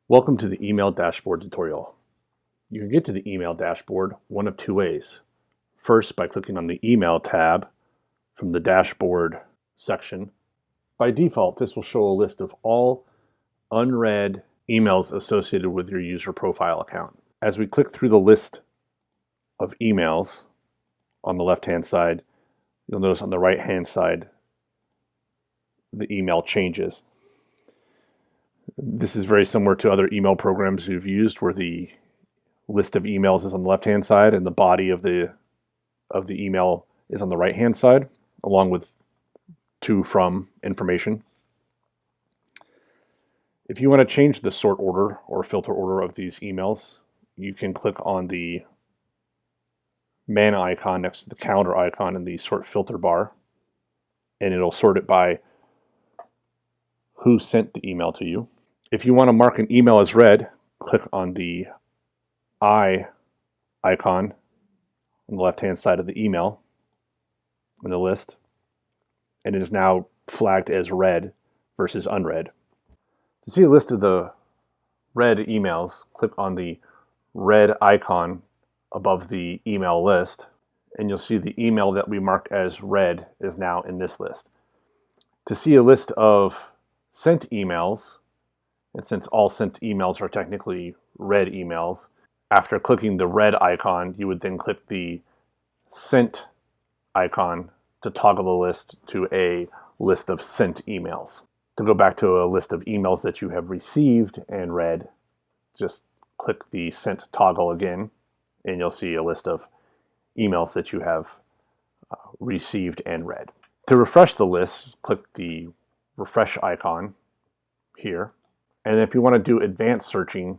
Welcome to the email dashboard tutorial. You can get to the email dashboard one of two ways. First, by clicking on the email tab from the dashboard section. By default, this will show a list of all unread emails associated with your user profile account. As we click through the list of emails on the left-hand side, you'll notice on the right-hand side the email changes. This is very similar to other email programs you've used where the list of emails is on the left-hand side and the body of the email is on the right-hand side, along with to from information. If you want to change the sort order or filter order of these emails, you can click on the man icon next to the calendar icon in the sort filter bar, and it'll sort it by who sent the email to you. If you want to mark an email as read, click on the I icon on the left-hand side of the email in the list, and it is now flagged as read versus unread. To see a list of the read emails, click on the red icon above the email list, and you'll see the email that we marked as read is now in this list. To see a list of sent emails, and since all sent emails are technically read emails, after clicking the red icon, you would then click the sent icon to toggle the list to a list of sent emails. To go back to a list of emails that you have received and read, just click the sent toggle again, and you'll see a list of emails that you have received and read. To refresh the list, click the refresh icon here. And if you want to do advanced searching,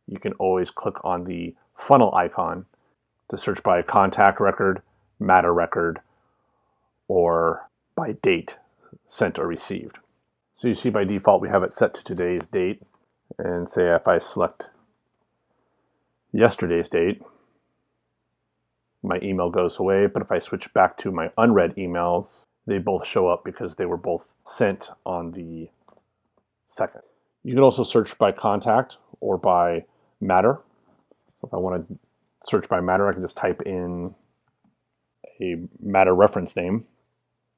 you can always click on the funnel icon to search by contact record, matter record, or by date sent or received. So you see by default we have it set to today's date, and say if I select yesterday's date, my email goes away, but if I switch back to my unread emails, they both show up because they were both sent on the 2nd. You can also search by contact or by matter. So if I want to search by matter, I can just type in a matter reference name,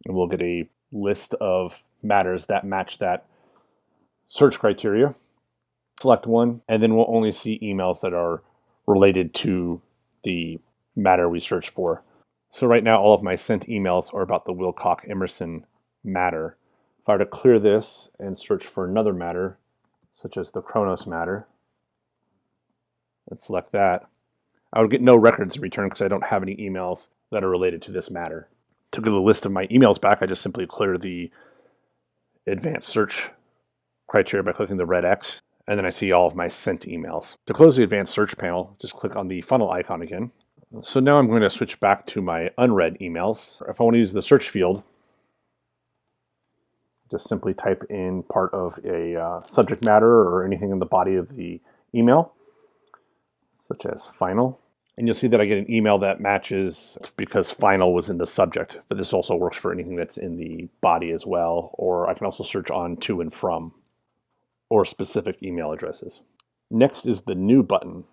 and we'll get a list of matters that match that search criteria. Select one, and then we'll only see emails that are related to the matter we search for. So right now, all of my sent emails are about the Wilcock-Emerson matter. If I were to clear this and search for another matter, such as the Kronos matter, let's select that, I would get no records in return because I don't have any emails that are related to this matter. To get a list of my emails back, I just simply clear the advanced search criteria by clicking the red X, and then I see all of my sent emails. To close the advanced search panel, just click on the funnel icon again. So now I'm going to switch back to my unread emails. If I want to use the search field, just simply type in part of a subject matter or anything in the body of the email, such as final. And you'll see that I get an email that matches because final was in the subject, but this also works for anything that's in the body as well. Or I can also search on to and from or specific email addresses. Next is the new button.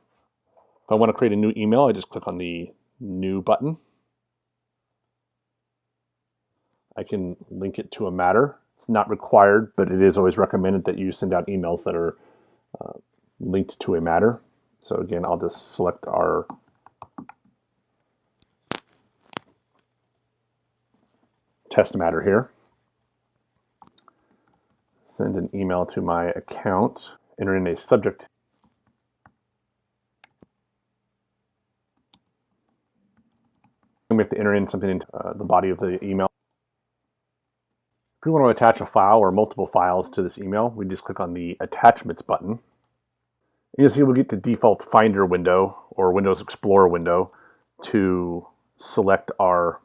If I want to create a new email, I just click on the new button. I can link it to a matter. It's not required, but it is always recommended that you send out emails that are linked to a matter. So again, I'll just select our test matter here. Send an email to my account, enter in a subject. And we have to enter in something into the body of the email. If we want to attach a file or multiple files to this email, we just click on the Attachments button. And you'll see we'll get the default Finder window or Windows Explorer window to select our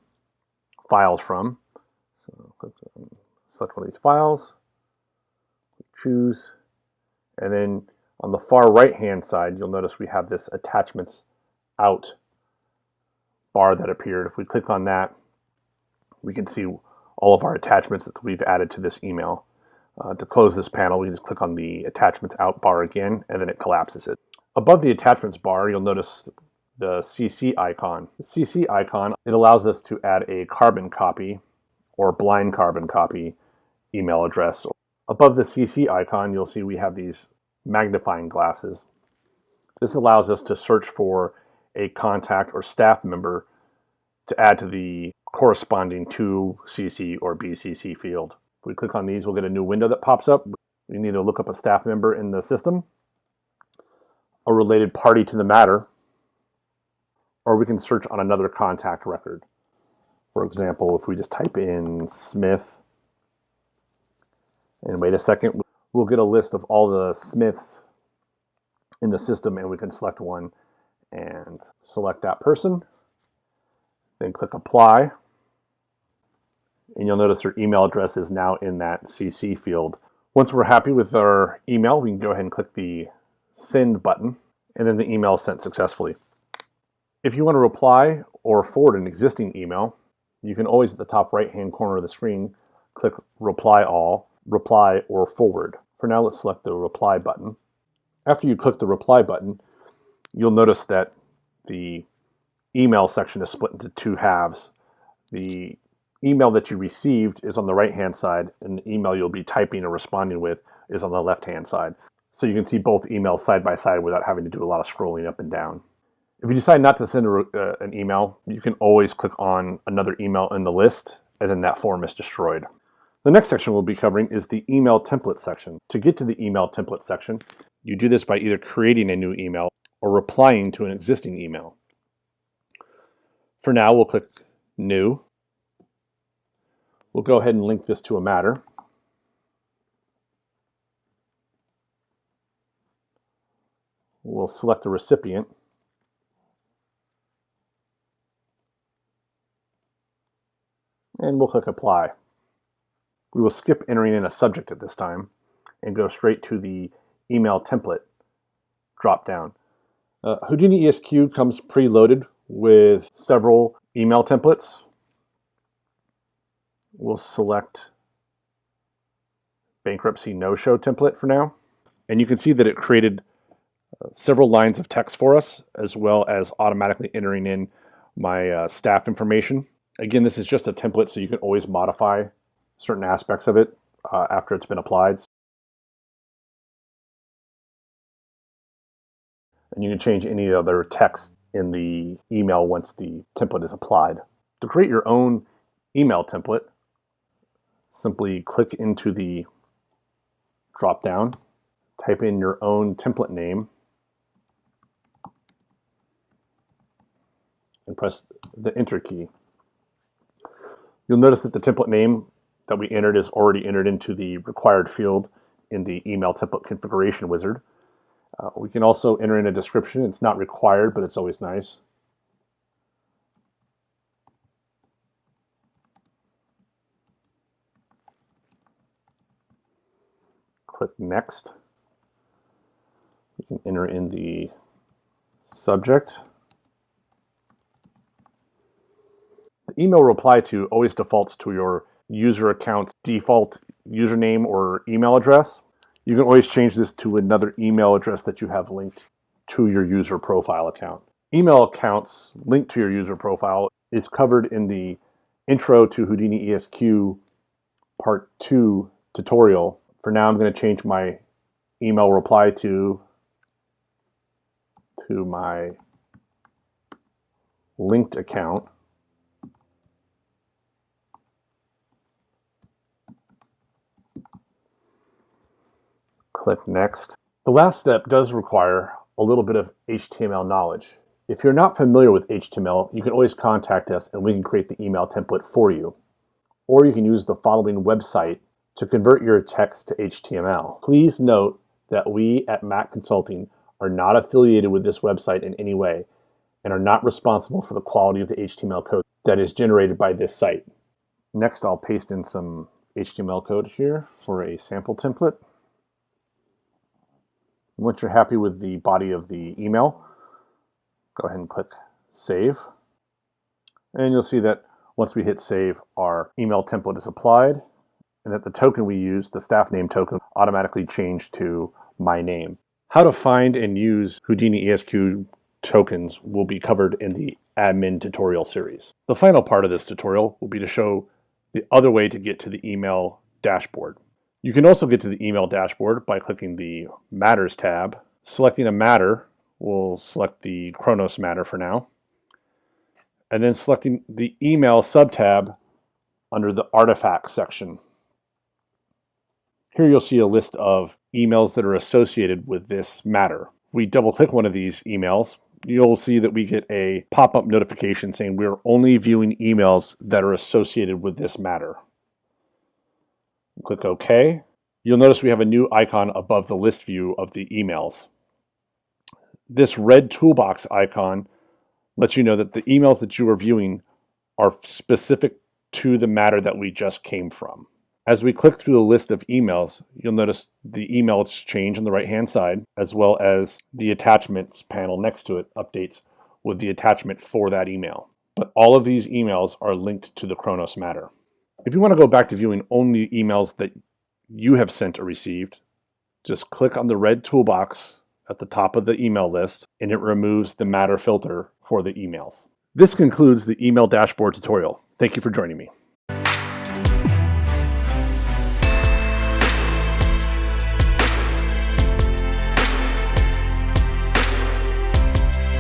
files from. So select one of these files, choose, and then on the far right-hand side, you'll notice we have this Attachments Out bar that appeared. If we click on that, we can see all of our attachments that we've added to this email. To close this panel, we just click on the attachments out bar again, and then it collapses it. Above the attachments bar, you'll notice the CC icon. The CC icon, it allows us to add a carbon copy or blind carbon copy email address. Above the CC icon, you'll see we have these magnifying glasses. This allows us to search for a contact or staff member to add to the corresponding to CC or BCC field. If we click on these, we'll get a new window that pops up. We need to look up a staff member in the system, a related party to the matter, or we can search on another contact record. For example, if we just type in Smith and wait a second, we'll get a list of all the Smiths in the system, and we can select one and select that person. Then click apply, and you'll notice your email address is now in that CC field. Once we're happy with our email, we can go ahead and click the send button, and then the email is sent successfully. If you want to reply or forward an existing email, you can always at the top right hand corner of the screen click reply all, reply, or forward. For now, let's select the reply button. After you click the reply button, you'll notice that the email section is split into two halves. The email that you received is on the right hand side, and the email you'll be typing or responding with is on the left hand side. So you can see both emails side by side without having to do a lot of scrolling up and down. If you decide not to send an email, you can always click on another email in the list, and then that form is destroyed. The next section we'll be covering is the email template section. To get to the email template section, you do this by either creating a new email or replying to an existing email. For now, we'll click New. We'll go ahead and link this to a matter. We'll select the recipient. And we'll click Apply. We will skip entering in a subject at this time and go straight to the email template drop down. HoudiniEsq comes preloaded with several email templates. We'll select bankruptcy no-show template for now. And you can see that it created several lines of text for us, as well as automatically entering in my staff information. Again, this is just a template, so you can always modify certain aspects of it after it's been applied. And you can change any other text in the email once the template is applied. To create your own email template, simply click into the drop-down, type in your own template name, and press the Enter key. You'll notice that the template name that we entered is already entered into the required field in the email template configuration wizard. We can also enter in a description. It's not required, but it's always nice. Click Next. We can enter in the subject. The email reply to always defaults to your user account's default username or email address. You can always change this to another email address that you have linked to your user profile account. Email accounts linked to your user profile is covered in the Intro to HoudiniEsq Part 2 tutorial. For now, I'm going to change my email reply to my linked account. Click Next. The last step does require a little bit of HTML knowledge. If you're not familiar with HTML, you can always contact us and we can create the email template for you. Or you can use the following website to convert your text to HTML. Please note that we at MACC Consulting are not affiliated with this website in any way and are not responsible for the quality of the HTML code that is generated by this site. Next, I'll paste in some HTML code here for a sample template. Once you're happy with the body of the email, go ahead and click Save. And you'll see that once we hit Save, our email template is applied. and that the token we use, the staff name token, automatically changed to my name. How to find and use HoudiniEsq tokens will be covered in the admin tutorial series. The final part of this tutorial will be to show the other way to get to the email dashboard. You can also get to the email dashboard by clicking the Matters tab. Selecting a matter, we'll select the Kronos matter for now, and then selecting the email subtab under the Artifacts section. Here you'll see a list of emails that are associated with this matter. We double click one of these emails, you'll see that we get a pop-up notification saying we're only viewing emails that are associated with this matter. Click OK. You'll notice we have a new icon above the list view of the emails. This red toolbox icon lets you know that the emails that you are viewing are specific to the matter that we just came from. As we click through the list of emails, you'll notice the emails change on the right-hand side, as well as the attachments panel next to it updates with the attachment for that email. But all of these emails are linked to the Kronos matter. If you want to go back to viewing only emails that you have sent or received, just click on the red toolbox at the top of the email list, and it removes the matter filter for the emails. This concludes the email dashboard tutorial. Thank you for joining me.